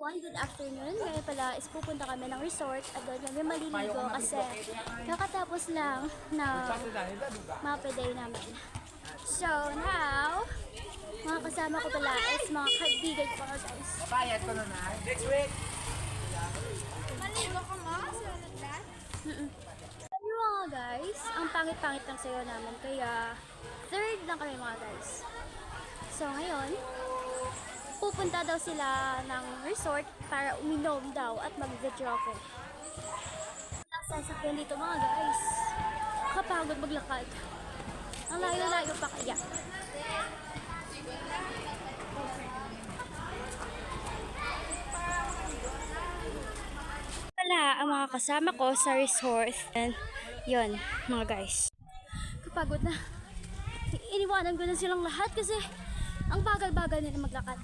everyone, good afternoon. Ngayon pala is pupunta kami ng resort at doon kami maliligo kasi kakatapos lang na mapa day namin. So now, mga kasama ko pala is mga kaibigan ko mga guys. Bayad ko na na. Next week. Maligo ka mo? Sabi mo mga guys, ang pangit-pangit ng sayo namin kaya third lang kami mga guys. So ngayon, pupunta daw sila ng resort para uminom daw at mag-video ako. Sasakyan dito mga guys. Kapagod maglakad. Ang layo-layo pa kaya. Wala ang mga kasama ko sa resort. And yun mga guys. Kapagod na. Iniwanan ko na silang lahat kasi ang bagal-bagal nila maglakad.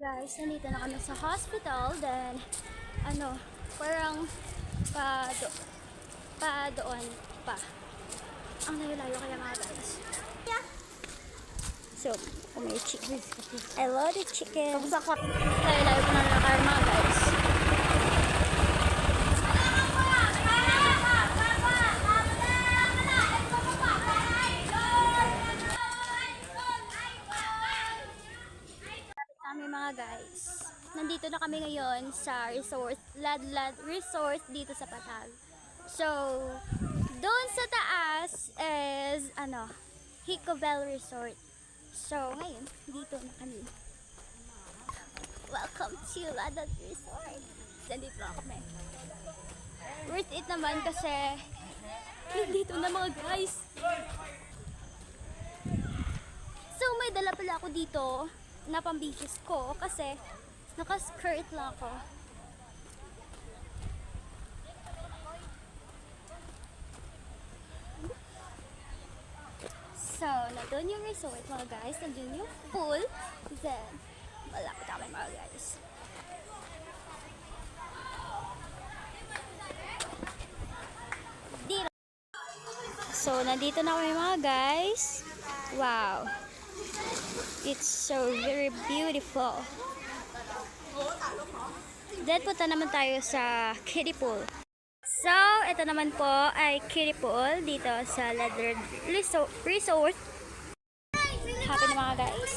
Guys, nandito na kami sa hospital. Then, parang doon pa. Ang layo-layo kaya mga guys. So, may chicken. I love the chicken. Layo-layo pa na nakar mga guys. Mga guys, nandito na kami ngayon sa resort, Ladlad Resort dito sa Patag. So, doon sa taas is Hicobel Resort. So, ngayon, dito na kami. Welcome to Ladlad Resort. Nandito na kami. Worth it naman kasi nandito na mga guys. So, may dala pala ako dito na pambihis ko kasi naka-skirt lang ako. So, nandun yung resort mga guys, nandun yung pool. Then, malapit kami mga guys. Dito. So, nandito na kami mga guys. Wow. It's so very beautiful. Then punta naman tayo sa kiddie pool. So, ito naman po ay kiddie pool dito sa Ladlad Resort. Happy na mga guys.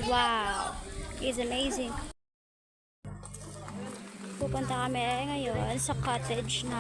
Wow, it's amazing. Pupunta kami ngayon sa cottage na